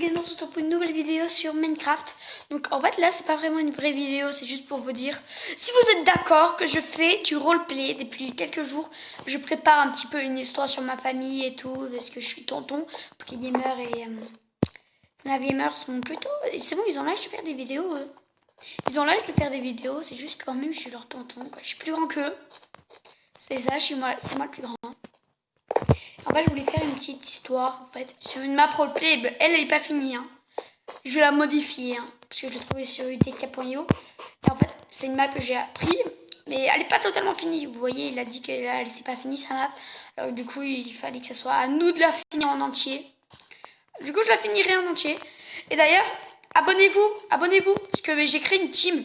Gamer, on se retrouve pour une nouvelle vidéo sur Minecraft. Donc en fait là c'est pas vraiment une vraie vidéo, c'est juste pour vous dire si vous êtes d'accord que je fais du roleplay depuis quelques jours. Je prépare un petit peu une histoire sur ma famille et tout, parce que je suis tonton. Pour les gamers et les gamers sont plutôt... C'est bon, ils ont l'âge de faire des vidéos. Ils ont l'âge de faire des vidéos, c'est juste que quand même je suis leur tonton, quoi. Je suis plus grand qu'eux. C'est ça, c'est moi le plus grand. En fait, je voulais faire une petite histoire, en fait, sur une map roleplay. Ben, elle est pas finie, hein. Je vais la modifier, hein, parce que je l'ai trouvée sur utk.io. Et en fait, c'est une map que j'ai appris, mais elle est pas totalement finie. Vous voyez, il a dit qu'elle n'était pas finie, sa map. Alors du coup, il fallait que ce soit à nous de la finir en entier. Du coup, je la finirai en entier. Et d'ailleurs, abonnez-vous, parce que j'ai créé une team.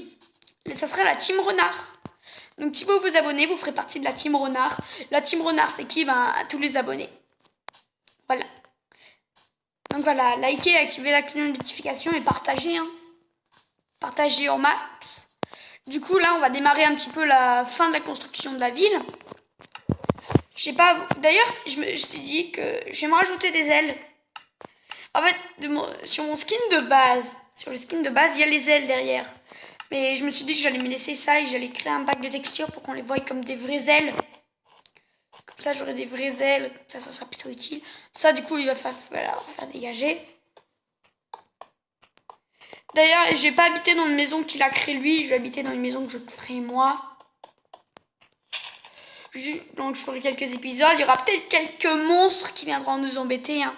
Et ça sera la team renard. Donc si vous vous abonnez, vous ferez partie de la team renard. La team renard, c'est qui? Ben, tous les abonnés. Voilà. Donc voilà, likez, activez la cloche de notification et partagez. Hein. Partagez au max. Du coup, là, on va démarrer un petit peu la fin de la construction de la ville. Je sais pas... D'ailleurs, je me suis dit que je vais me rajouter des ailes. En fait, sur mon skin de base, sur le skin de base, il y a les ailes derrière. Mais je me suis dit que j'allais me laisser ça et j'allais créer un pack de textures pour qu'on les voie comme des vraies ailes. Comme ça, j'aurai des vraies ailes. Comme ça sera plutôt utile. Ça, du coup, il va falloir faire dégager. D'ailleurs, je vais pas habiter dans une maison qu'il a créée lui. Je vais habiter dans une maison que je ferai moi. Donc, je ferai quelques épisodes. Il y aura peut-être quelques monstres qui viendront nous embêter. Hein.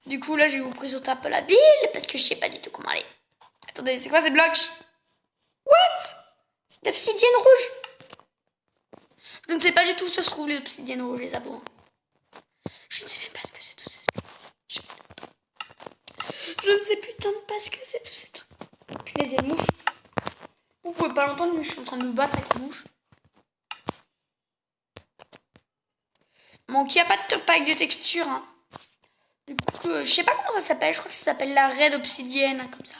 Du coup, là, je vais vous présenter un peu la ville. Parce que je sais pas du tout comment aller. Attendez, c'est quoi ces blocs? What? C'est de l'obsidienne rouge. Je ne sais pas du tout où ça se trouve, les obsidiennes rouges, les abos. Je ne sais même pas ce que c'est tout ça. Je ne sais putain de pas ce que c'est tout ces trucs. Puis il y a une mouche. Vous pouvez pas l'entendre, mais je suis en train de me battre avec la mouche. Donc il n'y a pas de pack de texture. Hein. Du coup, je sais pas comment ça s'appelle. Je crois que ça s'appelle la raid obsidienne, hein, comme ça.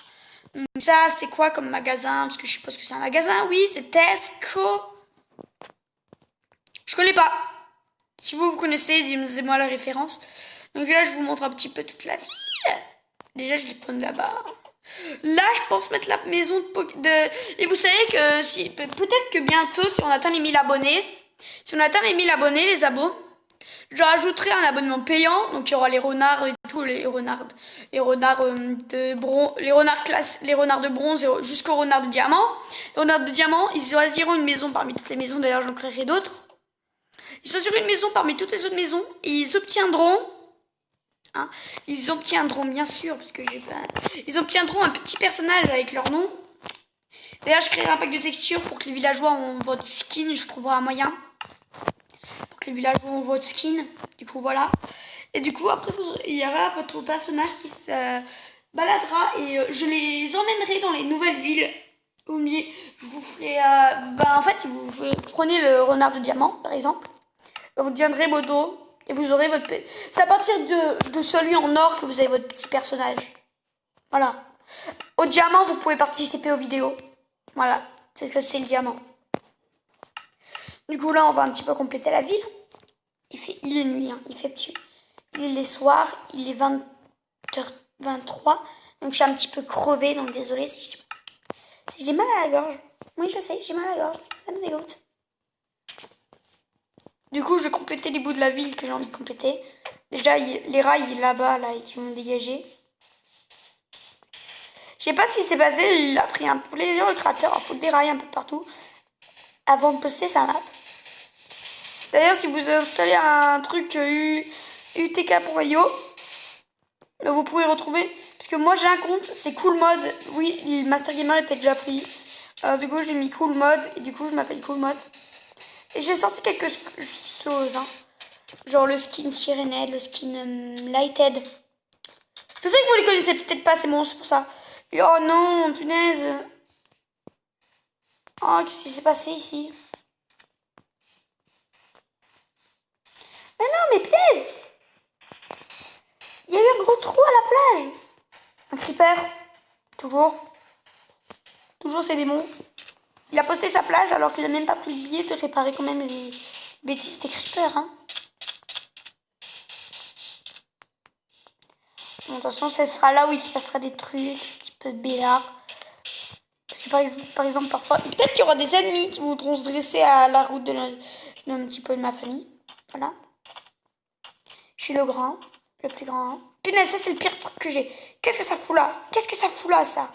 Donc, ça, c'est quoi comme magasin? Parce que je suppose que c'est un magasin. Oui, c'est Tesco. Je connais pas. Si vous connaissez, dites-moi la référence. Donc là, je vous montre un petit peu toute la ville. Déjà, je les prends là-bas. Là, je pense mettre la maison de... Et vous savez que si peut-être que bientôt, si on atteint les 1000 abonnés, les abos, je rajouterai un abonnement payant. Donc il y aura les renards et tout, les renards de bronze jusqu'au renard de diamant. Les renards de diamant, ils choisiront une maison parmi toutes les maisons. D'ailleurs, j'en créerai d'autres. Ils choisiront une maison parmi toutes les autres maisons et ils obtiendront... Hein, ils obtiendront bien sûr, parce que j'ai pas... Ils obtiendront un petit personnage avec leur nom. D'ailleurs, je créerai un pack de textures pour que les villageois ont votre skin. Je trouverai un moyen pour que les villageois ont votre skin. Du coup, voilà. Et du coup, après, il y aura votre personnage qui se baladera et je les emmènerai dans les nouvelles villes. Je vous ferai... en fait, si vous prenez le renard de diamant, par exemple, vous deviendrez modo. Et vous aurez votre... C'est à partir de celui en or que vous avez votre petit personnage. Voilà. Au diamant, vous pouvez participer aux vidéos. Voilà. C'est que c'est le diamant. Du coup, là, on va un petit peu compléter la ville. Il est nuit, hein. Il fait petit. Il est soir. Il est 20h23. Donc, je suis un petit peu crevée. Donc, désolée si j'ai mal à la gorge. Oui, je sais, j'ai mal à la gorge. Ça me dégoûte. Du coup, je vais compléter les bouts de la ville que j'ai envie de compléter. Déjà, les rails là-bas, là, qui vont dégager. Je sais pas ce qui s'est passé. Il a pris un plaisir, le créateur, à foutre des rails un peu partout avant de poster sa map. D'ailleurs, si vous installez un truc utk.io, vous pouvez retrouver. Parce que moi, j'ai un compte, c'est Cool Mode. Oui, le Master Gamer était déjà pris. Alors, du coup, j'ai mis Cool Mode. Et du coup, je m'appelle Cool Mode. Et j'ai sorti quelque chose, hein. Genre le skin Sirenade, le skin Lighted. Je sais que vous les connaissez peut-être pas, c'est bon, c'est pour ça. Et oh non, punaise. Oh, qu'est-ce qui s'est passé ici? Mais non, mais punaise. Il y a eu un gros trou à la plage. Un creeper. Toujours. Toujours ces démons. Il a posté sa plage alors qu'il a même pas pris le billet de réparer quand même les bêtises des creepers, hein. Bon, attention, ce sera là où il se passera des trucs, un petit peu bizarres. Parce que par exemple parfois, peut-être qu'il y aura des ennemis qui voudront se dresser à la route d'un petit peu de ma famille. Voilà. Je suis le grand, le plus grand. Punaise, ça c'est le pire truc que j'ai. Qu'est-ce que ça fout là? Qu'est-ce que ça fout là, ça?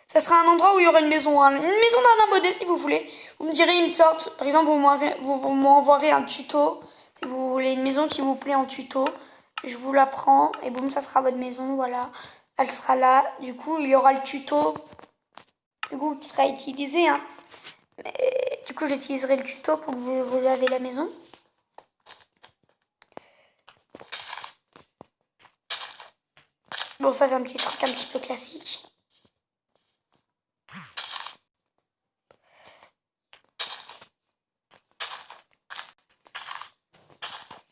Ça sera un endroit où il y aura une maison. Hein. Une maison d'un abonné si vous voulez. Vous me direz une sorte. Par exemple, vous m'envoierez un tuto. Si vous voulez une maison qui vous plaît en tuto. Je vous la prends et boum, ça sera votre maison. Voilà. Elle sera là. Du coup, il y aura le tuto. Du coup, qui sera utilisé. Hein. Mais, du coup, j'utiliserai le tuto pour que vous avez la maison. Bon, ça c'est un petit truc un petit peu classique.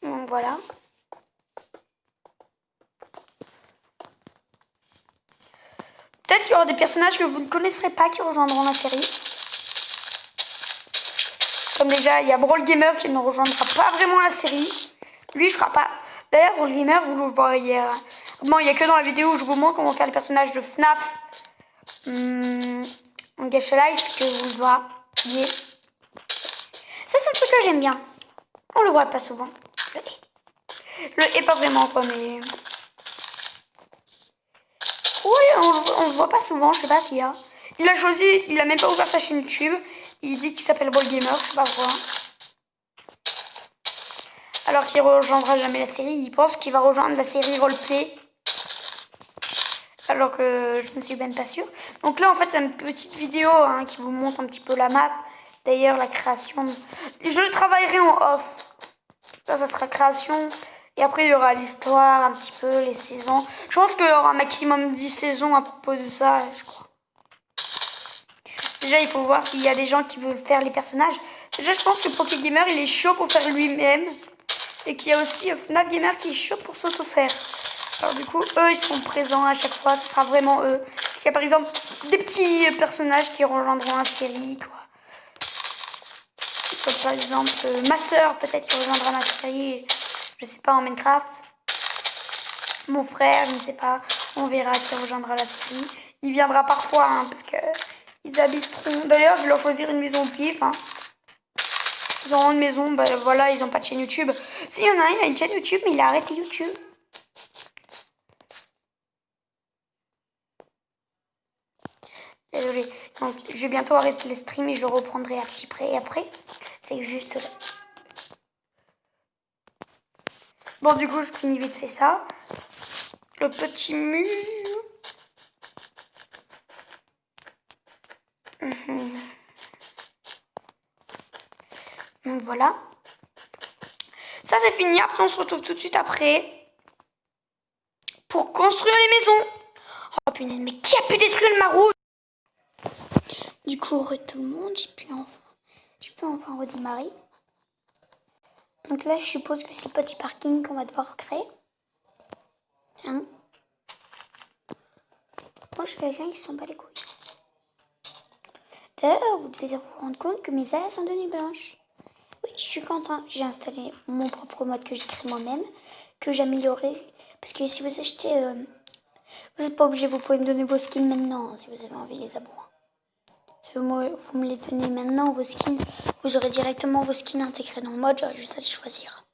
Donc voilà. Peut-être qu'il y aura des personnages que vous ne connaisserez pas qui rejoindront la série. Comme déjà, il y a Brawl Gamer qui ne rejoindra pas vraiment la série. Lui, je ne sera pas. D'ailleurs, Brawl Gamer, vous le voyez. Bon, il n'y a que dans la vidéo où je vous montre comment faire les personnages de FNAF en Gacha Life que vous le voyez. Ça, c'est un truc que j'aime bien. On le voit pas souvent. Le hait pas vraiment, quoi, mais. Oui, on le voit pas souvent, je sais pas s'il y a. Il a choisi, il a même pas ouvert sa chaîne YouTube. Il dit qu'il s'appelle Brawl Gamer, je sais pas pourquoi. Alors qu'il rejoindra jamais la série, il pense qu'il va rejoindre la série roleplay. Alors que je ne suis même pas sûre. Donc là, en fait, c'est une petite vidéo hein, qui vous montre un petit peu la map. D'ailleurs, la création. Je le travaillerai en off. Ça sera création. Et après, il y aura l'histoire, un petit peu, les saisons. Je pense qu'il y aura un maximum 10 saisons à propos de ça, je crois. Déjà, il faut voir s'il y a des gens qui veulent faire les personnages. Déjà, je pense que Pokégamer, il est chaud pour faire lui-même. Et qu'il y a aussi FNAF Gamer qui est chaud pour s'auto-faire. Alors du coup, eux, ils seront présents à chaque fois. Ce sera vraiment eux. S'il y a par exemple des petits personnages qui rejoindront la série, quoi. Comme par exemple, ma soeur, peut-être, qui rejoindra ma série. Je sais pas, en Minecraft. Mon frère, je ne sais pas. On verra qui rejoindra la série. Il viendra parfois, hein, parce que ils habiteront. D'ailleurs, je vais leur choisir une maison au pif. Hein. Ils auront une maison, ben voilà, ils n'ont pas de chaîne YouTube. Si, il y en a un, il a une chaîne YouTube, mais il a arrêté YouTube. Désolée. Donc, je vais bientôt arrêter le stream et je le reprendrai à petit près après. C'est juste là. Bon, du coup, je finis vite fait ça. Le petit mur. Donc voilà. Ça, c'est fini. Après, on se retrouve tout de suite après. Pour construire les maisons. Oh punaise, mais qui a pu détruire ma route? Du coup, tout le monde, je peux enfin redémarrer. Donc là, je suppose que c'est le petit parking qu'on va devoir créer. Hein? Moi, je suis quelqu'un qui s'en bat les couilles. D'ailleurs, vous devez vous rendre compte que mes ailes sont devenues blanches. Oui, je suis content. J'ai installé mon propre mode que j'ai créé moi-même, que j'ai amélioré. Parce que si vous achetez... vous n'êtes pas obligé, vous pouvez me donner vos skins maintenant, si vous avez envie les avoir. Si vous me les donnez maintenant, vos skins, vous aurez directement vos skins intégrés dans le mode, j'aurai juste à les choisir.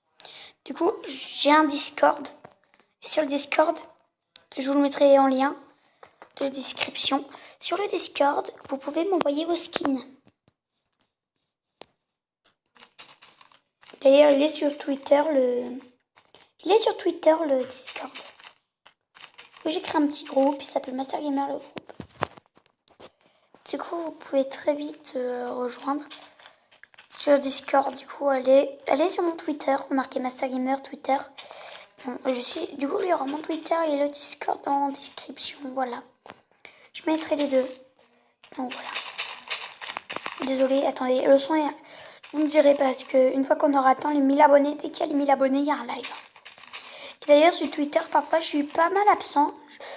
Du coup, j'ai un Discord. Et sur le Discord, je vous le mettrai en lien de description. Sur le Discord, vous pouvez m'envoyer vos skins. D'ailleurs, il est sur Twitter, le Discord. J'ai créé un petit groupe, il s'appelle Master Gamer, le groupe. Du coup, vous pouvez très vite rejoindre sur Discord. Du coup, allez sur mon Twitter, remarquez Master Gamer Twitter. Bon, du coup, il y aura mon Twitter et le Discord dans la description. Voilà. Je mettrai les deux. Donc voilà. Désolée, attendez, le son est... Vous me direz parce que une fois qu'on aura atteint les 1000 abonnés, dès qu'il y a les 1000 abonnés, il y a un live. Et d'ailleurs, sur Twitter, parfois, je suis pas mal absent.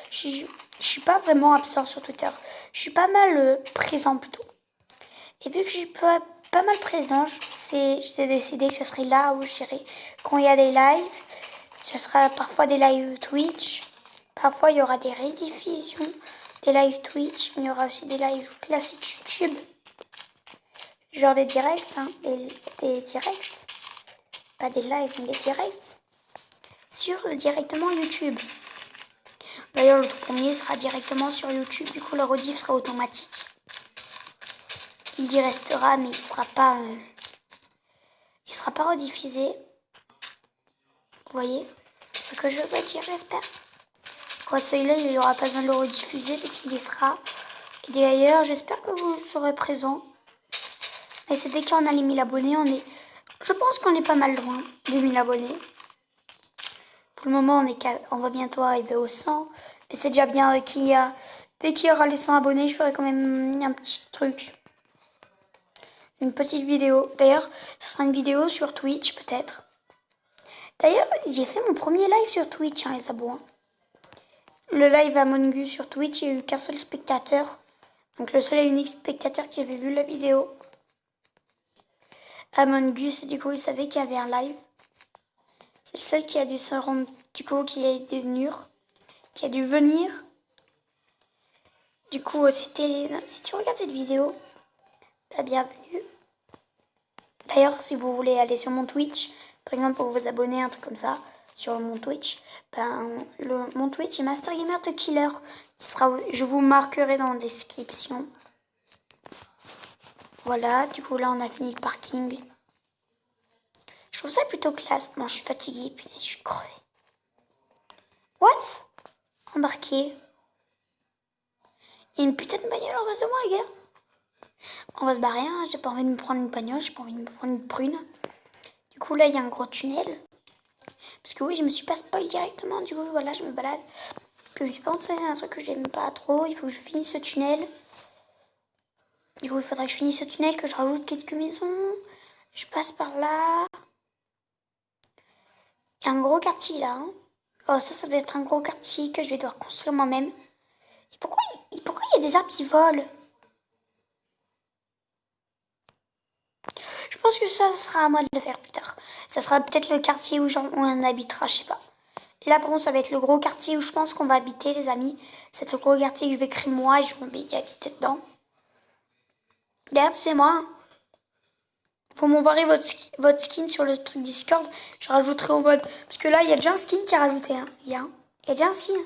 Je suis pas vraiment absent sur Twitter. Je suis pas mal présent plutôt. Et vu que je suis pas mal présent, j'ai décidé que ce serait là où je dirais quand il y a des lives. Ce sera parfois des lives Twitch. Parfois, il y aura des rediffusions, des lives Twitch, mais il y aura aussi des lives classiques YouTube. Genre des directs, hein, des directs. Pas des lives, mais des directs. Directement YouTube. D'ailleurs, le tout premier sera directement sur YouTube. Du coup, le rediff sera automatique. Il y restera, mais il sera pas rediffusé. Vous voyez ce que je veux dire, j'espère. Quoi, celui-là, il n'aura pas besoin de le rediffuser parce qu'il y sera. Et d'ailleurs, j'espère que vous serez présents. Et c'est dès qu'on a les 1000 abonnés, je pense qu'on est pas mal loin des 1000 abonnés. Pour le moment, on va bientôt arriver aux 100. Mais c'est déjà bien dès qu'il y aura les 100 abonnés, je ferai quand même un petit truc. Une petite vidéo. D'ailleurs, ce sera une vidéo sur Twitch, peut-être. D'ailleurs, j'ai fait mon premier live sur Twitch, hein, les abos. Hein. Le live Among Us sur Twitch, il n'y a eu qu'un seul spectateur. Donc le seul et unique spectateur qui avait vu la vidéo. Among Us, du coup, il savait qu'il y avait un live. C'est le seul qui a dû se rendre, du coup, qui a dû venir. Du coup, si tu regardes cette vidéo, bah, bienvenue. D'ailleurs, si vous voulez aller sur mon Twitch, par exemple pour vous abonner, un truc comme ça, sur mon Twitch, mon Twitch est Master Gamer The Killer. Je vous marquerai dans la description. Voilà, du coup là on a fini le parking. Je trouve ça plutôt classe. Bon, je suis fatiguée, puis je suis crevée. What? Embarqué. Il y a une putain de bagnole en face de moi, les gars. On va se barrer, hein. J'ai pas envie de me prendre une bagnole, j'ai pas envie de me prendre une prune. Du coup, là, il y a un gros tunnel. Parce que oui, je me suis pas spoil directement. Du coup, voilà, je me balade. Puis je pense que c'est un truc que j'aime pas trop. Il faut que je finisse ce tunnel. Du coup, il faudra que je finisse ce tunnel, que je rajoute quelques maisons. Je passe par là. Il y a un gros quartier là. Hein. Oh, ça doit être un gros quartier que je vais devoir construire moi-même. Et pourquoi il y a des arbres qui volent? Je pense que ça sera à moi de le faire plus tard. Ça sera peut-être le quartier où on habitera, je sais pas. Là, par contre, ça va être le gros quartier où je pense qu'on va habiter, les amis. C'est le gros quartier que je vais créer moi et je vais y habiter dedans. D'ailleurs, c'est moi. Faut m'envoyer votre skin sur le truc Discord. Je rajouterai au mode. Parce que là, il y a déjà un skin qui a rajouté. Hein. Il y a déjà un skin.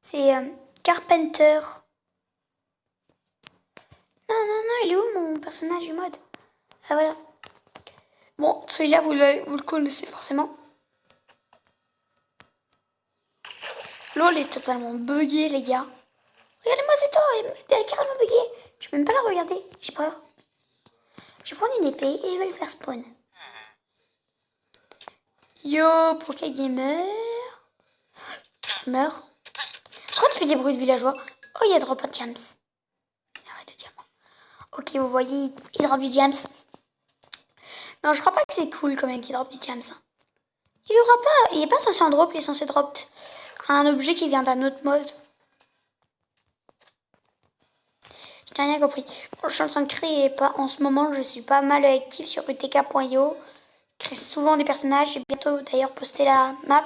C'est Carpenter. Non, non, non, il est où mon personnage du mode? Ah, voilà. Bon, celui-là, vous le connaissez forcément. LOL est totalement buggé, les gars. Regardez-moi cette toi, elle est carrément buggée. Je peux même pas la regarder, j'ai peur. Je vais prendre une épée et je vais le faire spawn. Yo, Poké Gamer. Meurs. Pourquoi tu fais des bruits de villageois? Oh, il y a drop un James. Arrête de diamant. Ok, vous voyez, il drop du James. Non, je crois pas que c'est cool quand même qu'il drop du James. Hein. Il est pas censé en drop, il est censé drop un objet qui vient d'un autre mode. Je n'ai rien compris. Bon, je suis en train de créer, en ce moment, je suis pas mal active sur utk.io. Je crée souvent des personnages. J'ai bientôt d'ailleurs posté la map.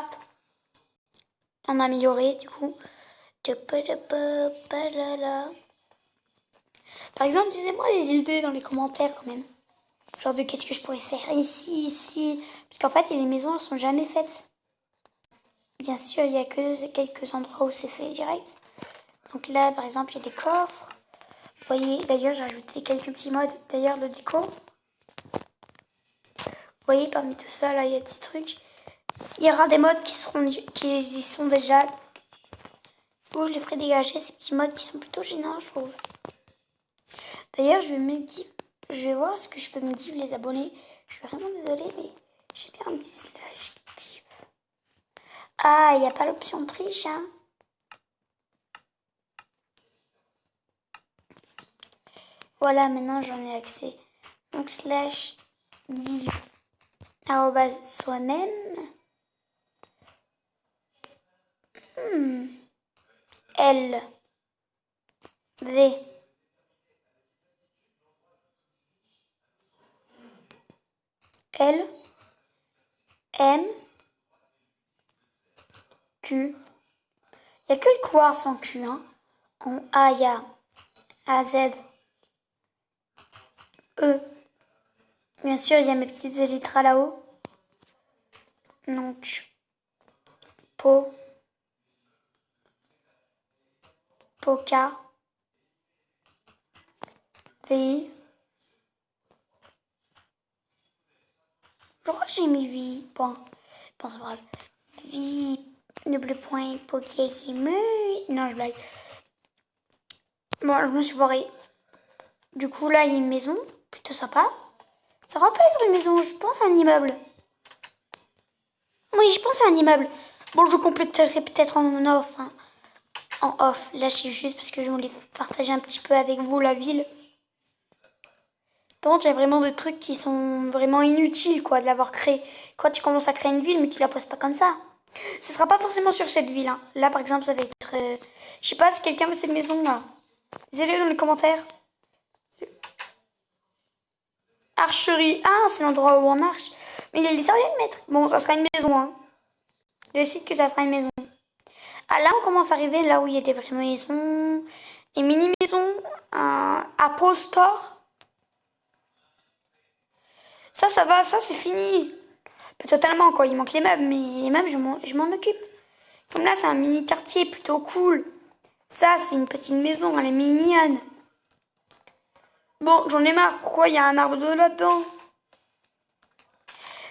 En amélioré, du coup. Par exemple, dites-moi des idées dans les commentaires quand même. Genre de qu'est-ce que je pourrais faire ici, ici. Parce qu'en fait, les maisons, elles sont jamais faites. Bien sûr, il y a que quelques endroits où c'est fait direct. Donc là, par exemple, il y a des coffres. Vous voyez, d'ailleurs, j'ai ajouté quelques petits modes. D'ailleurs, le déco. Vous voyez, parmi tout ça, là, il y a des trucs. Il y aura des modes qui y sont déjà. Où je les ferai dégager, ces petits modes qui sont plutôt gênants, je trouve. D'ailleurs, je vais voir ce que je peux me give les abonnés. Je suis vraiment désolée, mais j'ai bien un petit slash give. Ah, il n'y a pas l'option triche, hein. Voilà, maintenant j'en ai accès. Donc slash give arrobase soi-même. L V L M Q. Il n'y a que le quartz en Q. Hein. En A, il y a AZ. E. Bien sûr, il y a mes petites élytras là-haut. Donc, Po. Poca. VI. Pourquoi j'ai mis VI? Bon, c'est grave. VI, double point, Poké qui me... Non, je blague. Bon, je me suis foirée. Du coup, là, il y a une maison. Plutôt sympa. Ça va pas être une maison, je pense à un immeuble. Oui, je pense à un immeuble. Bon, je compléterai peut-être en off. Hein. En off. Là, c'est juste parce que je voulais partager un petit peu avec vous la ville. Par contre, il y a vraiment des trucs qui sont vraiment inutiles, quoi, de l'avoir créé. Quand tu commences à créer une ville, mais tu la poses pas comme ça. Ce sera pas forcément sur cette ville. Hein. Là, par exemple, ça va être... Je sais pas si quelqu'un veut cette maison-là. Dites-le dans les commentaires. Archerie. Ah, c'est l'endroit où on arche. Mais il a les rien de mettre. Bon, ça sera une maison, hein. Je décide que ça sera une maison. Ah, là, on commence à arriver là où il y a des vraies maisons. Des mini-maisons. Un Apple Store. Ça va, ça c'est fini. Pas totalement quoi, il manque les meubles, mais les meubles je m'en occupe. Comme là c'est un mini quartier plutôt cool. Ça c'est une petite maison, elle est mignonne. Bon, j'en ai marre, pourquoi il y a un arbre de là-dedans?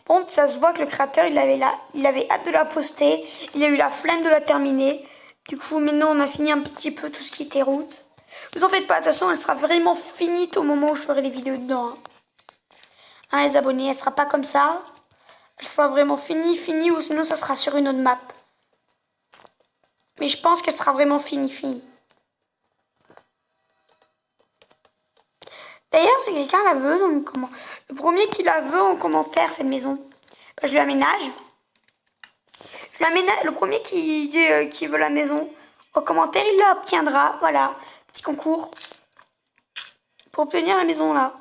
Bon, ça se voit que le créateur il avait hâte de la poster, il a eu la flemme de la terminer. Du coup maintenant on a fini un petit peu tout ce qui était route. Vous en faites pas, de toute façon elle sera vraiment finie au moment où je ferai les vidéos dedans. Hein, les abonnés, elle sera pas comme ça. Elle sera vraiment finie, ou sinon ça sera sur une autre map. Mais je pense qu'elle sera vraiment finie. D'ailleurs, si quelqu'un la veut, le premier qui la veut en commentaire, cette maison, bah, je lui aménage. Le premier qui dit qu'il veut la maison, au commentaire, il l'obtiendra. Voilà, petit concours. Pour obtenir la maison là.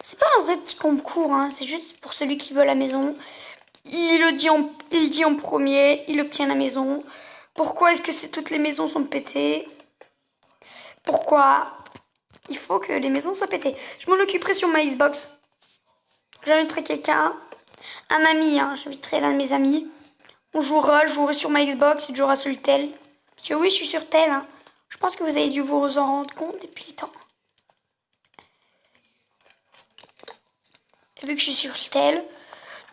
C'est pas un vrai petit concours, hein, c'est juste pour celui qui veut la maison. Il dit en premier, il obtient la maison. Pourquoi est-ce que toutes les maisons sont pétées? Pourquoi? Il faut que les maisons soient pétées. Je m'en occuperai sur ma Xbox. J'inviterai quelqu'un, un ami, hein, j'inviterai l'un de mes amis. Je jouerai sur ma Xbox, il jouera sur le tel. Parce que oui, je suis sur tel. Hein. Je pense que vous avez dû vous en rendre compte depuis le temps. Et vu que je suis sur le tel,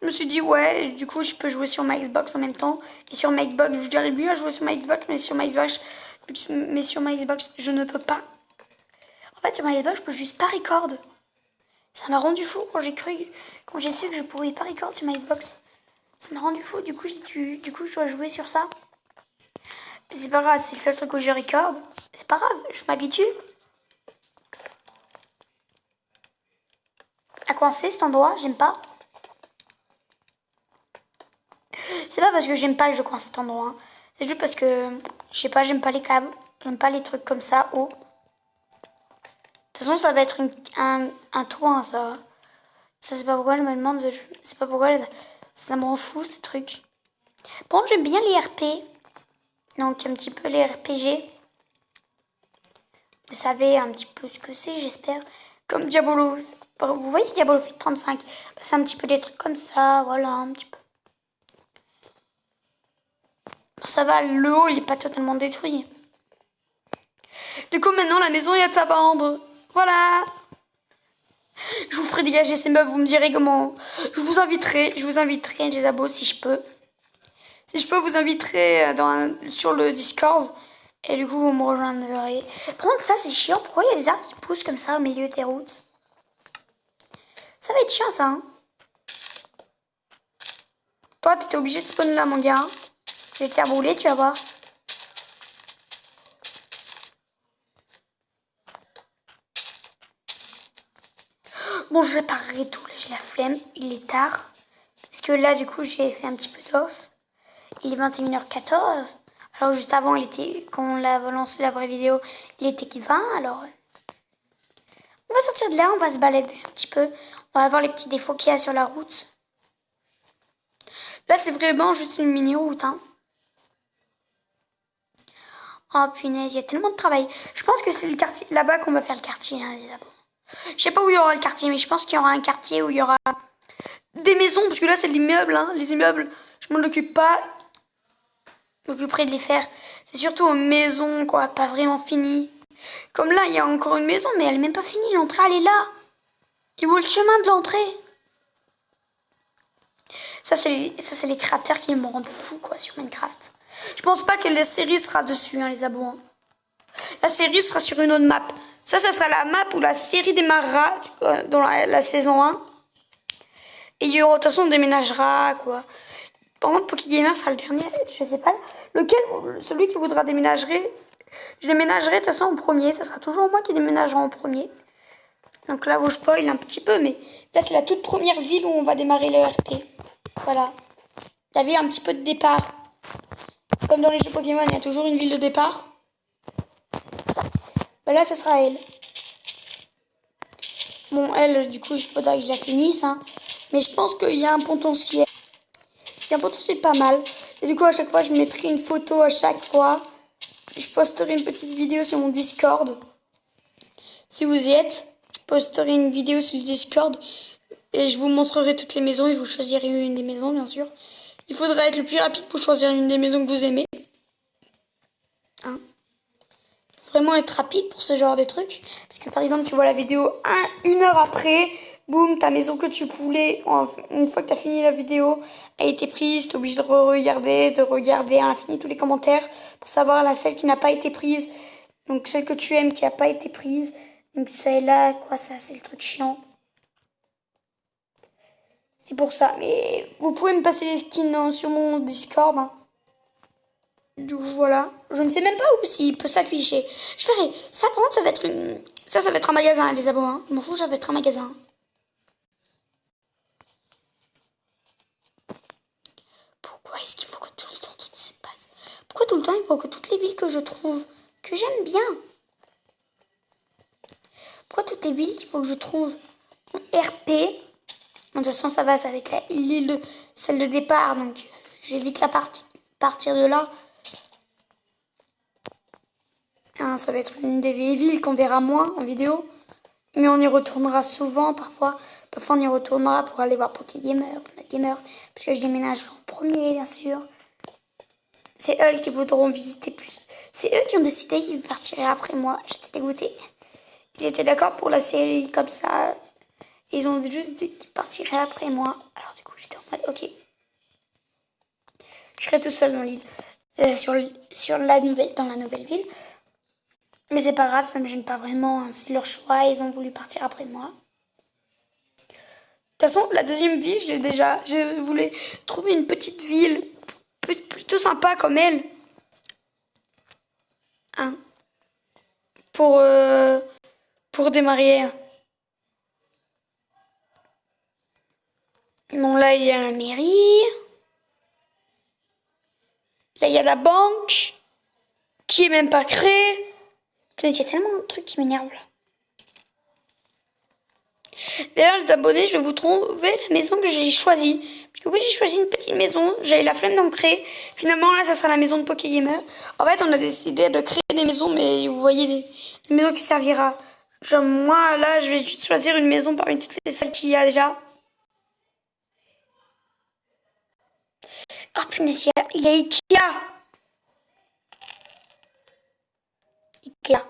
je me suis dit ouais, du coup je peux jouer sur ma Xbox en même temps. Et sur ma Xbox, j'arrive bien à jouer sur ma Xbox, mais sur ma Xbox, je ne peux pas. En fait, sur ma Xbox, je peux juste pas record. Ça m'a rendu fou quand j'ai su que je pourrais pas record sur ma Xbox. Ça m'a rendu fou, du coup je dois jouer sur ça. Mais c'est pas grave, c'est le seul truc où je record. C'est pas grave, je m'habitue. À coincer cet endroit, j'aime pas. C'est pas parce que j'aime pas que je coince cet endroit. Hein. C'est juste parce que, je sais pas, j'aime pas les câbles. J'aime pas les trucs comme ça, haut. De toute façon, ça va être un toit, hein, ça. Ça, c'est pas pourquoi je me demande. C'est pas pourquoi ça me rend fou, ces trucs. Bon, j'aime bien les RP. Donc, un petit peu les RPG. Vous savez un petit peu ce que c'est, j'espère. Comme Diabolo. Vous voyez Diabolo Fit 35? C'est un petit peu des trucs comme ça, voilà, un petit peu. Ça va, le haut, il est pas totalement détruit. Du coup, maintenant, la maison est à vendre. Voilà. Je vous ferai dégager ces meubles, vous me direz comment. Je vous inviterai, les abos, si je peux. Si je peux, vous inviterai sur le Discord. Et du coup, vous me rejoindrez. Par contre, ça, c'est chiant. Pourquoi il y a des arbres qui poussent comme ça au milieu des routes? Ça va être chiant, ça. Hein. Toi, t'étais obligé de spawn là, mon gars. Je vais te faire brûler, tu vas voir. Bon, je réparerai tout. Là, j'ai la flemme. Il est tard. Parce que là, du coup, j'ai fait un petit peu d'off. Il est 21h14. Alors, juste avant, quand on l'a lancé la vraie vidéo, il était qui 20. Alors, on va sortir de là. On va se balader un petit peu. On va voir les petits défauts qu'il y a sur la route. Là, c'est vraiment juste une mini-route. Hein. Oh punaise, il y a tellement de travail. Je pense que c'est le quartier là-bas qu'on va faire le quartier, hein, les abos. Je sais pas où il y aura le quartier, mais je pense qu'il y aura un quartier où il y aura des maisons, parce que là c'est l'immeuble, hein. Les immeubles, je m'en occupe pas. Je m'occuperai de les faire. C'est surtout aux maisons, quoi, pas vraiment finies. Comme là, il y a encore une maison, mais elle est même pas finie. L'entrée, elle est là. Il vaut le chemin de l'entrée. Ça, c'est les créateurs qui me rendent fou, quoi, sur Minecraft. Je pense pas que la série sera dessus, hein, les abos. Hein. La série sera sur une autre map. Ça sera la map où la série démarrera dans la saison 1. Et il y aura, de toute façon, on déménagera, quoi. Par contre, Pokégamer sera le dernier, je sais pas. Lequel, celui qui voudra déménager, je déménagerai de toute façon en premier. Ça sera toujours moi qui déménagera en premier. Donc là, vous spoil un petit peu, mais là, c'est la toute première ville où on va démarrer le RP. Voilà. Vous avez un petit peu de départ. Comme dans les jeux Pokémon, il y a toujours une ville de départ. Ben là, ce sera elle. Bon, elle, du coup, il faudra que je la finisse. Hein. Mais je pense qu'il y a un potentiel. Il y a un potentiel pas mal. Et du coup, à chaque fois, je mettrai une photo à chaque fois. Je posterai une petite vidéo sur mon Discord. Si vous y êtes, je posterai une vidéo sur le Discord. Et je vous montrerai toutes les maisons. Et vous choisirez une des maisons, bien sûr. Il faudra être le plus rapide pour choisir une des maisons que vous aimez. Hein? Vraiment être rapide pour ce genre de trucs. Parce que par exemple, tu vois la vidéo une heure après, boum, ta maison que tu voulais, une fois que tu as fini la vidéo, a été prise. Tu es obligé de regarder à l'infini tous les commentaires pour savoir celle qui n'a pas été prise. Donc celle que tu aimes qui n'a pas été prise. Donc celle-là, quoi, ça, c'est le truc chiant. C'est pour ça. Mais vous pouvez me passer les skins sur mon Discord. Hein. Du coup, voilà. Je ne sais même pas où s'il peut s'afficher. Je ferai. Ça, par contre, ça va être une. Ça va être un magasin, les abos. Hein. Je m'en fous, ça va être un magasin. Pourquoi est-ce qu'il faut que tout le temps tout se passe? Pourquoi tout le temps il faut que toutes les villes que je trouve, que j'aime bien? Pourquoi toutes les villes qu'il faut que je trouve en RP? Bon, de toute façon, ça va être celle de départ. Donc, je vais vite partir de là. Hein, ça va être une des vieilles villes qu'on verra moins en vidéo. Mais on y retournera souvent, parfois. Parfois, on y retournera pour aller voir Pokégamer, Gamer. Parce que je déménagerai en premier, bien sûr. C'est eux qui voudront visiter plus. C'est eux qui ont décidé qu'ils partiraient après moi. J'étais dégoûtée. Ils étaient d'accord pour la série comme ça. Ils ont juste dit qu'ils partiraient après moi. Alors du coup, j'étais en mode, ok. Je serai tout seul dans l'île. Dans la nouvelle ville. Mais c'est pas grave, ça me gêne pas vraiment. Hein. C'est leur choix, ils ont voulu partir après moi. De toute façon, la deuxième ville, je l'ai déjà. Je voulais trouver une petite ville plutôt sympa comme elle. Hein. Pour démarrer. Bon, là, il y a la mairie. Là, il y a la banque. Qui est même pas créée. Il y a tellement de trucs qui m'énervent là. D'ailleurs, les abonnés, je vais vous trouver la maison que j'ai choisie. Parce que oui, j'ai choisi une petite maison. J'avais la flemme d'en créer. Finalement, là, ça sera la maison de Pokégamer. En fait, on a décidé de créer des maisons, mais vous voyez, des maisons qui servira. Genre, moi, là, je vais juste choisir une maison parmi toutes celles qu'il y a déjà. Oh punaise, il y a Ikea. Ikea.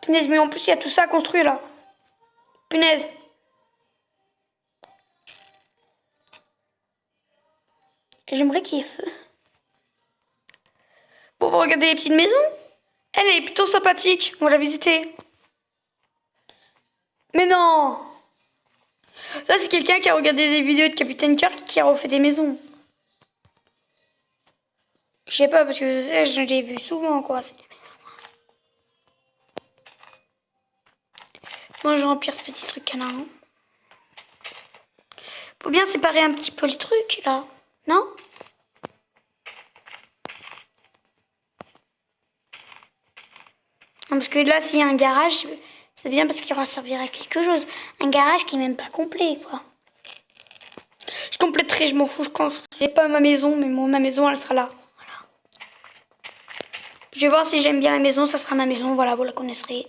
Punaise, mais en plus, il y a tout ça à construire, là. Punaise. J'aimerais qu'il y ait feu. Bon, vous regardez les petites maisons. Elle est plutôt sympathique. On va la visiter. Mais non. Là, c'est quelqu'un qui a regardé des vidéos de Capitaine Kirk qui a refait des maisons. Je sais pas, parce que je l'ai vu souvent, quoi. Moi, je remplir ce petit truc là. Hein. Faut bien séparer un petit peu les trucs, là. Non? Parce que là, s'il y a un garage, c'est bien parce qu'il va servir à quelque chose. Un garage qui est même pas complet, quoi. Je compléterai, je m'en fous. Je construirai pas ma maison, mais ma maison, elle sera là. Voilà. Je vais voir si j'aime bien la maison, ça sera ma maison, voilà, vous la connaisserez.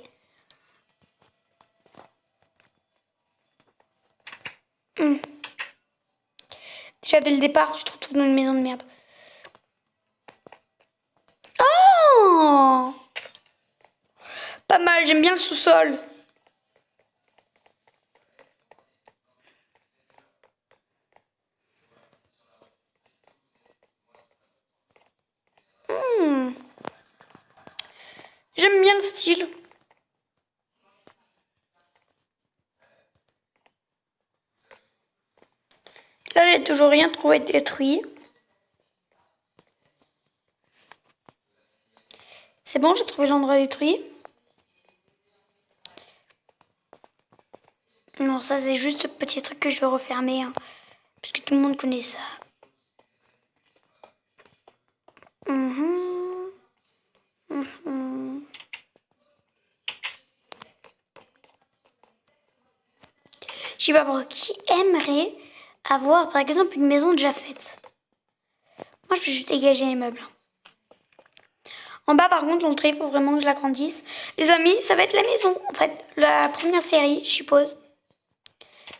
Déjà dès le départ, tu te retrouves dans une maison de merde. Oh! Pas mal, j'aime bien le sous-sol. J'aime bien le style. Là, j'ai toujours rien trouvé détruit. C'est bon, j'ai trouvé l'endroit détruit. Non, ça c'est juste le petit truc que je vais refermer. Hein, parce que tout le monde connaît ça. Je sais pas pourquoi. Qui aimerait avoir, par exemple, une maison déjà faite? Moi, je vais juste dégager les meubles. En bas, par contre, l'entrée, il faut vraiment que je l'agrandisse. Les amis, ça va être la maison, en fait. La première série, je suppose.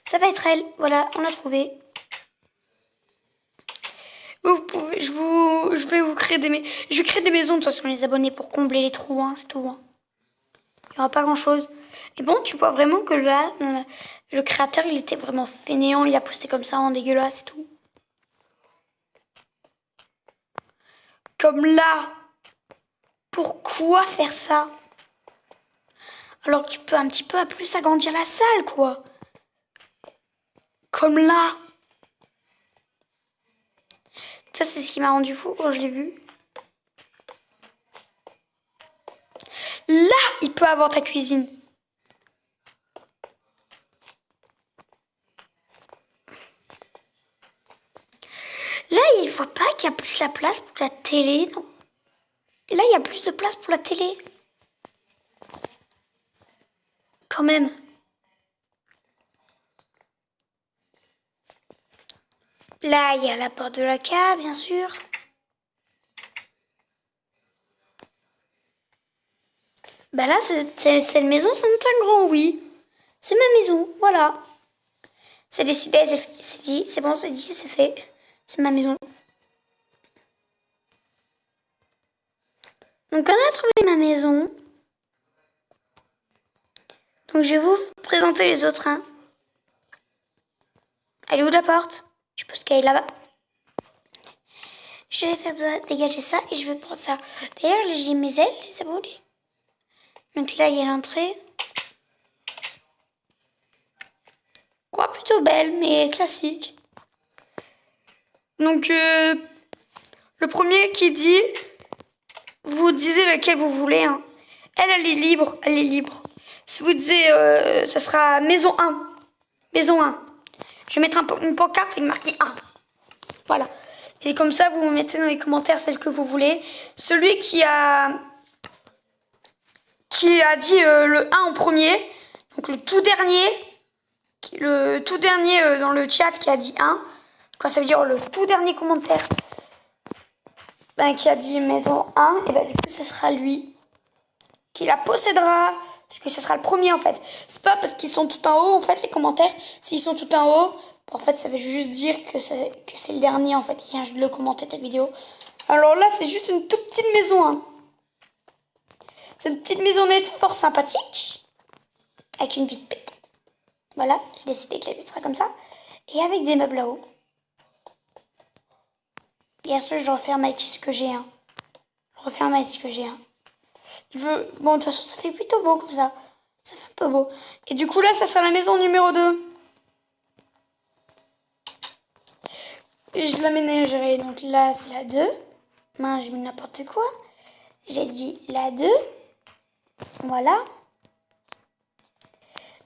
Ça va être elle. Voilà, on l'a trouvée. Je vais vous créer je vais créer des maisons, de toute façon, les abonnés, pour combler les trous, hein, c'est tout. Hein. Il n'y aura pas grand-chose. Et bon, tu vois vraiment que là, le créateur, il était vraiment fainéant. Il a posté comme ça, en dégueulasse et tout. Comme là. Pourquoi faire ça? Alors que tu peux un petit peu plus agrandir la salle, quoi. Comme là. Ça, c'est ce qui m'a rendu fou quand je l'ai vu. Là, il peut avoir ta cuisine. Là, il voit pas qu'il y a plus la place pour la télé, non? Et là, il y a plus de place pour la télé. Quand même. Là, il y a la porte de la cave, bien sûr. Bah là, cette maison, c'est un grand oui. C'est ma maison, voilà. C'est décidé, c'est dit, c'est bon, c'est dit, c'est fait. C'est ma maison. Donc on a trouvé ma maison. Donc je vais vous présenter les autres. Hein. Elle est où la porte? Je pense qu'elle est là-bas. Je vais faire dégager ça et je vais prendre ça. D'ailleurs, j'ai mes ailes, les abonnés. Donc là, il y a l'entrée. Quoi, plutôt belle, mais classique. Donc, le premier qui dit, vous disiez lequel vous voulez. Hein. Elle est libre, elle est libre. Si vous disiez, ça sera maison 1. Maison 1. Je vais mettre une pancarte avec marqué 1. Voilà. Et comme ça, vous mettez dans les commentaires celle que vous voulez. Celui qui a dit le 1 en premier, donc le tout dernier dans le chat qui a dit 1, quoi ça veut dire le tout dernier commentaire qui a dit maison 1, et du coup ce sera lui qui la possédera, parce que ce sera le premier en fait. C'est pas parce qu'ils sont tout en haut en fait les commentaires, s'ils sont tout en haut, en fait ça veut juste dire que c'est le dernier en fait qui vient de le commenter ta vidéo. Alors là c'est juste une toute petite maison. Hein. C'est une petite maisonnette fort sympathique, avec une vitre. Voilà, j'ai décidé que la vitre sera comme ça, et avec des meubles là-haut. Et à ce je referme avec ce que j'ai. Hein. Je referme avec ce que j'ai. Hein. Bon, de toute façon, ça fait plutôt beau comme ça. Ça fait un peu beau. Et du coup, là, ça sera la maison numéro 2. Et je l'aménagerai. Donc là, c'est la 2. Mince, j'ai mis n'importe quoi. J'ai dit la 2. Voilà.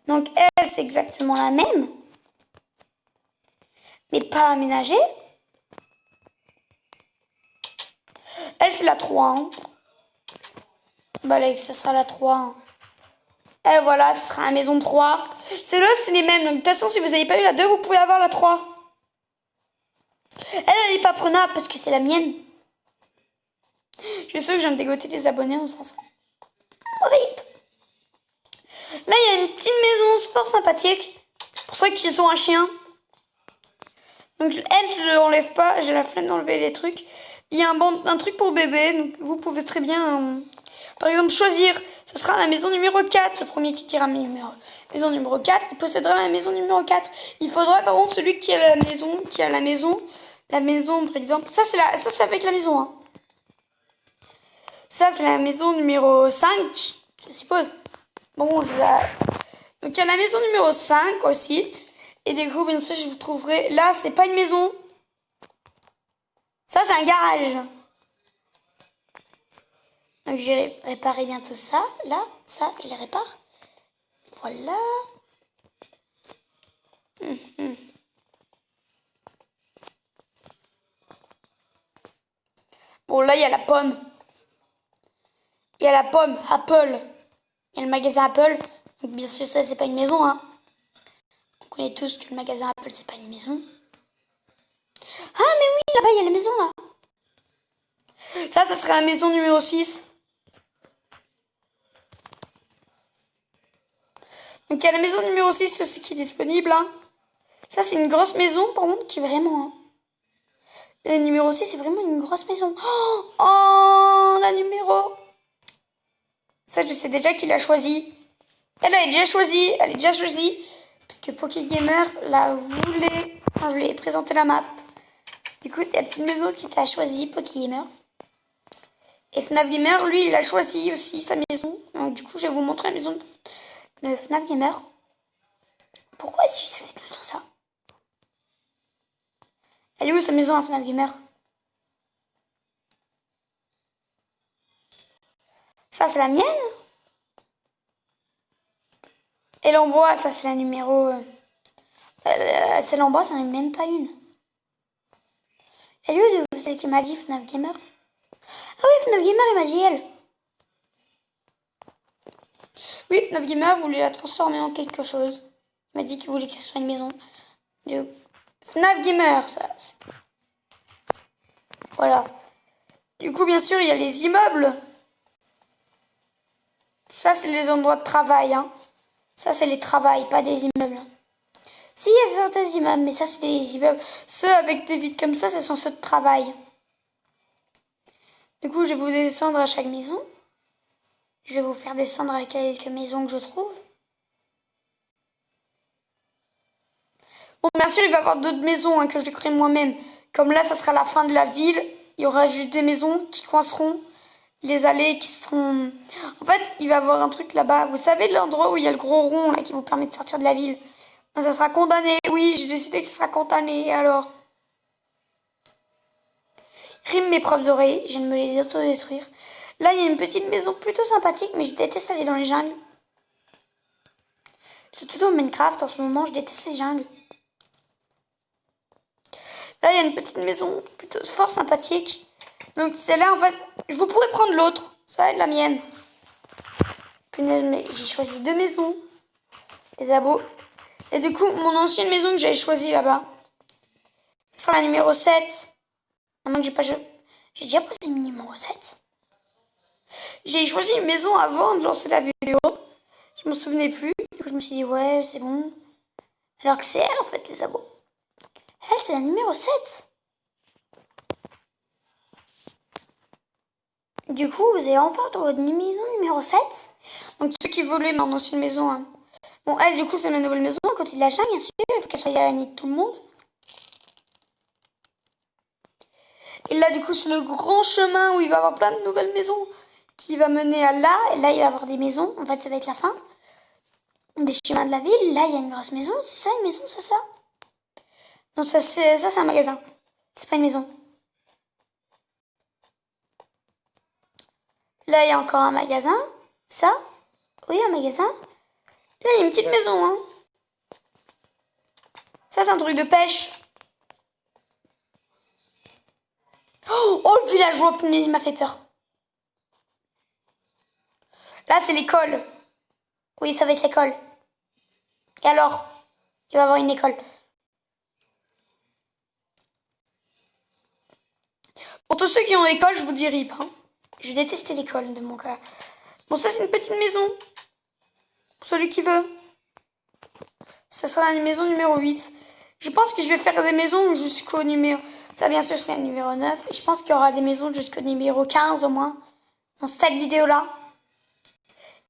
Donc, elle, c'est exactement la même. Mais pas aménagée. Elle, c'est la 3. Hein. Bah, là, ça sera la 3. Hein. Et voilà, ce sera la maison 3. C'est les mêmes. Donc, de toute façon, si vous n'avez pas eu la 2, vous pouvez avoir la 3. Elle n'est pas prenable parce que c'est la mienne. Je suis sûre que je viens de dégoter les abonnés en sens. RIP. Là, il y a une petite maison fort sympathique. Pour ceux qui ont un chien. Donc elle, je l'enlève pas. J'ai la flemme d'enlever les trucs. Il y a un truc pour bébé. Donc vous pouvez très bien, par exemple, choisir. Ça sera la maison numéro 4. Le premier qui tirera maison numéro 4, il possédera la maison numéro 4. Il faudra par contre celui qui a la maison. La maison, par exemple. Ça, c'est avec la maison. Hein. Ça, c'est la maison numéro 5, je suppose. Bon, Donc, il y a la maison numéro 5 aussi. Et du coup, bien sûr, je vous trouverai... Là, c'est pas une maison. Ça, c'est un garage. Donc, je vais réparer bientôt ça. Là, ça, je les répare. Voilà. Bon, là, il y a la pomme. Il y a la pomme, Apple. Il y a le magasin Apple. Donc, bien sûr, ça, c'est pas une maison, hein. On connaît tous que le magasin Apple, c'est pas une maison. Ah, mais oui, là-bas, il y a la maison, là. Ça serait la maison numéro 6. Donc, il y a la maison numéro 6, c'est qui est disponible, hein. Ça, c'est une grosse maison, par contre, qui est vraiment... Hein. Le numéro 6, c'est vraiment une grosse maison. Oh, la numéro... Ça, je sais déjà qui l'a choisi. Elle est déjà choisie. Elle est déjà choisie. Parce que Pokégamer la voulait... Quand je lui ai présenté la map. Du coup, c'est la petite maison qui t'a choisi, Pokégamer. Et FNAF Gamer, lui, il a choisi aussi sa maison. Donc, du coup, je vais vous montrer la maison de FNAF Gamer. Pourquoi est-ce que ça fait tout le temps ça? Elle est où sa maison à FNAF Gamer? Ça, c'est la mienne? Et l'embois, ça, c'est la numéro... c'est l'embois, ça n'en est même pas une. Elle est où celle qui m'a dit FNAF Gamer? Ah oui, FNAF Gamer, il m'a dit elle. Oui, FNAF Gamer voulait la transformer en quelque chose. Il m'a dit qu'il voulait que ce soit une maison. De FNAF Gamer, ça. Voilà. Du coup, bien sûr, il y a les immeubles. Ça, c'est les endroits de travail. Hein. Ça, c'est les travails, pas des immeubles. Si, il y a certains immeubles, mais ça, c'est des immeubles. Ceux avec des vides comme ça, ce sont ceux de travail. Du coup, je vais vous descendre à chaque maison. Je vais vous faire descendre à quelques maisons que je trouve. Bon, bien sûr, il va y avoir d'autres maisons hein, que je crée moi-même. Comme là, ça sera la fin de la ville. Il y aura juste des maisons qui coinceront. Les allées qui seront... En fait, il va y avoir un truc là-bas. Vous savez l'endroit où il y a le gros rond là qui vous permet de sortir de la ville? Ça sera condamné. Oui, j'ai décidé que ça sera condamné. Alors... Rime mes propres oreilles. Je viens de me les autodétruire. Là, il y a une petite maison plutôt sympathique, mais je déteste aller dans les jungles. Surtout dans Minecraft, en ce moment, je déteste les jungles. Là, il y a une petite maison plutôt fort sympathique. Donc, celle-là, en fait, je vous pourrais prendre l'autre. Ça va être la mienne. Punaise, mais j'ai choisi 2 maisons. Les abos. Et du coup, mon ancienne maison que j'avais choisie là-bas, ce sera la numéro 7. À moins que j'ai pas... J'ai déjà posé le numéro 7. J'ai choisi une maison avant de lancer la vidéo. Je m'en souvenais plus. Du coup, je me suis dit, ouais, c'est bon. Alors que c'est elle, en fait, les abos. Elle, c'est la numéro 7. Du coup, vous avez enfin votre maison numéro 7. Donc, ceux qui voulaient mon ancienne maison. Hein. Bon, elle, du coup, c'est ma nouvelle maison. À côté de la jungle, bien sûr. Il faut qu'elle soit gagnée de tout le monde. Et là, du coup, c'est le grand chemin où il va y avoir plein de nouvelles maisons qui va mener à là. Et là, il va y avoir des maisons. En fait, ça va être la fin. Des chemins de la ville. Là, il y a une grosse maison. C'est ça, une maison, c'est ça? Non, ça, c'est un magasin. C'est pas une maison. Là, il y a encore un magasin. Ça? Oui, un magasin. Là, il y a une petite maison, hein. Ça, c'est un truc de pêche. Oh, le villageois, punaise, il m'a fait peur. Là, c'est l'école. Oui, ça va être l'école. Et alors? Il va y avoir une école. Pour tous ceux qui ont l'école, je vous dis RIP. Hein. Je détestais l'école de mon cas. Bon, ça, c'est une petite maison. Pour celui qui veut. Ça sera la maison numéro 8. Je pense que je vais faire des maisons jusqu'au numéro... Ça, bien sûr, c'est le numéro 9. Et je pense qu'il y aura des maisons jusqu'au numéro 15 au moins. Dans cette vidéo-là.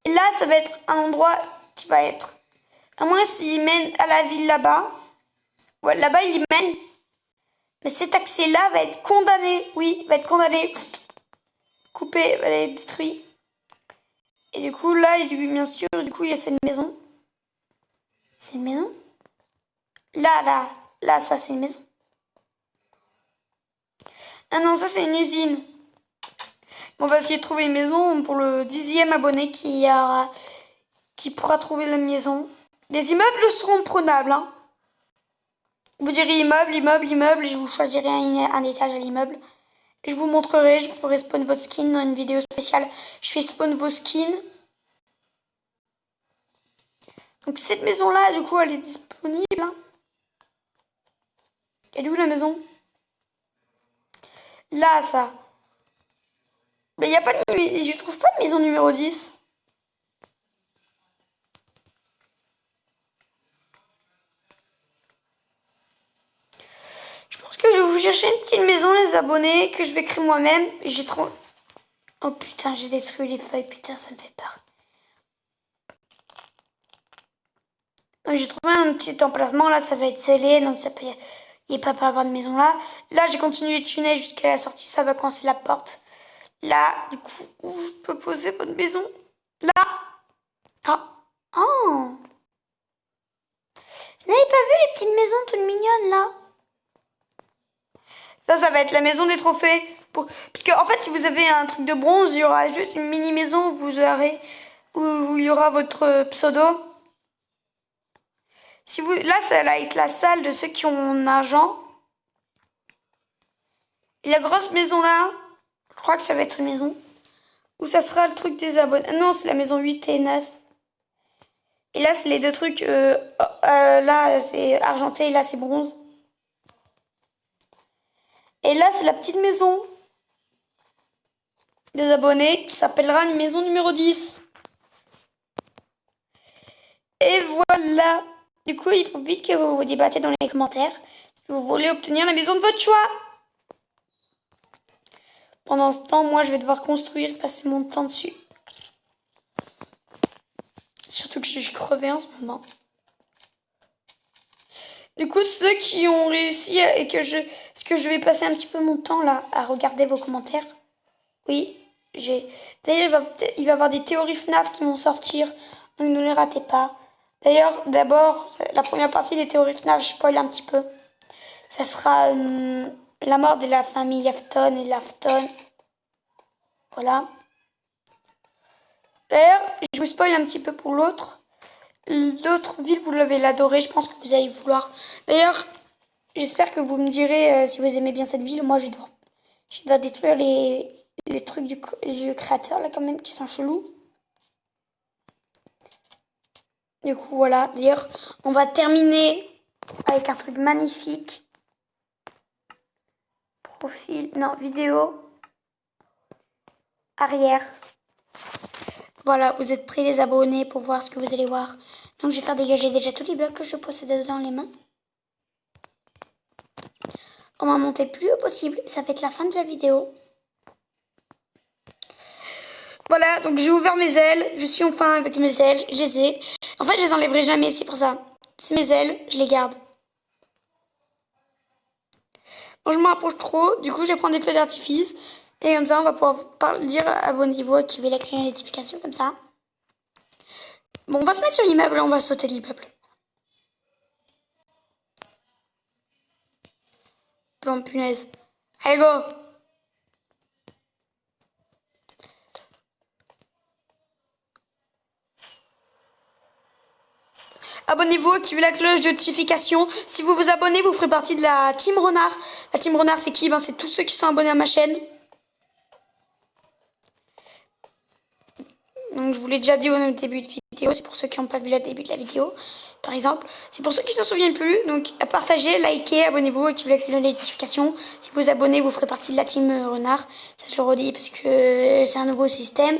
Et là, ça va être un endroit qui va être... À moins s'il mène à la ville là-bas. Ouais, là-bas, il y mène. Mais cet accès-là va être condamné. Oui, va être condamné. Coupé, va être détruit. Et du coup, là, bien sûr, du coup, il y a cette maison. C'est une maison? Là, ça, c'est une maison. Ah non, ça, c'est une usine. On va essayer de trouver une maison pour le 10e abonné qui pourra trouver la maison. Les immeubles seront prenables, hein. Vous direz immeuble, et je vous choisirai un étage à l'immeuble. Et je vous montrerai, je vous ferai spawn votre skin dans une vidéo spéciale. Je fais spawn vos skins. Donc cette maison-là, du coup, elle est disponible. Hein. Elle est où la maison? Là, ça. Mais il n'y a pas de... Je trouve pas de maison numéro 10. Je pense que je vais vous chercher une petite maison, les abonnés, que je vais créer moi-même. J'ai trop... Oh putain, j'ai détruit les feuilles. Putain, ça me fait peur. J'ai trouvé un petit emplacement. Là, ça va être scellé. Donc, ça peut... il ne peut pas avoir de maison là. Là, j'ai continué de tunnel jusqu'à la sortie. Ça va coincer la porte. Là, du coup, où je peux poser votre maison? Là. Ah. Oh. Vous n'avez pas vu les petites maisons toutes mignonnes, là? Ça va être la maison des trophées. Puisque, en fait, si vous avez un truc de bronze, il y aura juste une mini maison où vous aurez... où il y aura votre pseudo. Si vous... Là, ça va être la salle de ceux qui ont de l'argent. Et la grosse maison, là, je crois que ça va être une maison. Où ça sera le truc des abonnés. Non, c'est la maison 8 et 9. Et là, c'est les deux trucs. Là, c'est argenté et là, c'est bronze. Et là, c'est la petite maison des abonnés qui s'appellera une maison numéro 10. Et voilà. Du coup, il faut vite que vous vous débattez dans les commentaires si vous voulez obtenir la maison de votre choix. Pendant ce temps, moi, je vais devoir construire, passer mon temps dessus. Surtout que je suis crevée en ce moment. Du coup, ceux qui ont réussi et ce que je vais passer un petit peu mon temps là à regarder vos commentaires. Oui, d'ailleurs, il va y avoir des théories FNAF qui vont sortir, donc ne les ratez pas. D'ailleurs, d'abord, la première partie des théories FNAF, je spoil un petit peu. Ça sera la mort de la famille Afton et Lafton. Voilà. D'ailleurs, je vous spoil un petit peu pour l'autre. L'autre ville, vous l'avez l'adoré, je pense que vous allez vouloir. D'ailleurs, j'espère que vous me direz si vous aimez bien cette ville. Moi, je dois détruire les trucs du créateur, là, quand même, qui sont chelous. Du coup, voilà. D'ailleurs, on va terminer avec un truc magnifique. Profil, non, vidéo. Arrière. Voilà, vous êtes prêts les abonnés pour voir ce que vous allez voir. Donc je vais faire dégager déjà tous les blocs que je possède dans les mains. On va monter le plus haut possible. Ça va être la fin de la vidéo. Voilà, donc j'ai ouvert mes ailes. Je suis enfin avec mes ailes. Je les ai. En fait, je les enlèverai jamais, c'est pour ça. C'est mes ailes, je les garde. Bon, je me rapproche trop. Du coup, je vais prendre des feux d'artifice. Et comme ça, on va pouvoir dire abonnez-vous, activer la cloche de notification comme ça. Bon, on va se mettre sur l'immeuble, on va sauter de l'immeuble. Bon, punaise. Allez, go! Abonnez-vous, activez la cloche de notification. Si vous vous abonnez, vous ferez partie de la Team Renard. La Team Renard, c'est qui? C'est tous ceux qui sont abonnés à ma chaîne. Donc, je vous l'ai déjà dit au début de vidéo. vidéo, c'est pour ceux qui n'ont pas vu le début de la vidéo, par exemple. C'est pour ceux qui ne s'en souviennent plus, donc partagez, likez, abonnez-vous, activez la notification. Si vous vous abonnez, vous ferez partie de la team Renard. Ça, je le redis parce que c'est un nouveau système.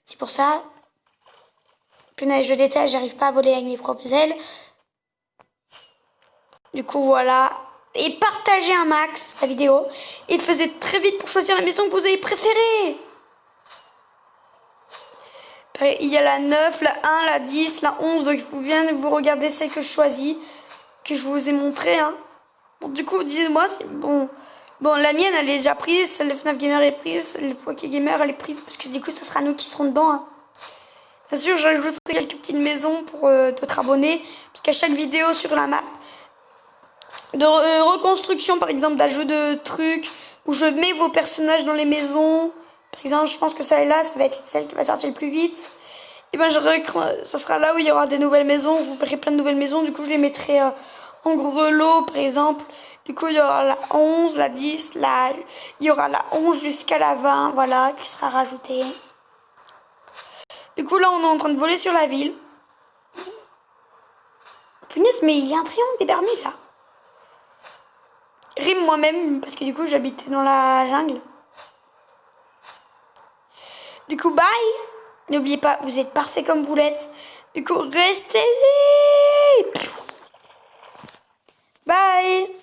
C'est pour ça. Punaise, je déteste, j'arrive pas à voler avec mes propres ailes. Du coup, voilà. Et partagez un max la vidéo. Et faites très vite pour choisir la maison que vous avez préférée. Il y a la 9, la 1, la 10, la 11. Donc, il faut bien vous regarder celle que je choisis. Que je vous ai montré. Hein. Bon, du coup, dites-moi. Bon, la mienne, elle est déjà prise. Celle de FNAF Gamer est prise. Celle de Poké Gamer, elle est prise. Parce que du coup, ce sera nous qui serons dedans. Hein. Bien sûr, j'ajouterai quelques petites maisons pour d'autres abonnés. Parce qu'à chaque vidéo sur la map, de reconstruction, par exemple, d'ajout de trucs, où je mets vos personnages dans les maisons. Par exemple, je pense que celle-là, ça va être celle qui va sortir le plus vite. Et ben, ça sera là où il y aura des nouvelles maisons. Vous verrez plein de nouvelles maisons. Du coup, je les mettrai en gros lot, par exemple. Du coup, il y aura la 11, la 10, il y aura la 11 jusqu'à la 20, voilà, qui sera rajoutée. Du coup, là, on est en train de voler sur la ville. Punaise, mais il y a un triangle des Bermudes, là. Rime moi-même, parce que du coup, j'habitais dans la jungle. Du coup, bye. N'oubliez pas, vous êtes parfait comme boulette. Du coup, restez-y. Bye.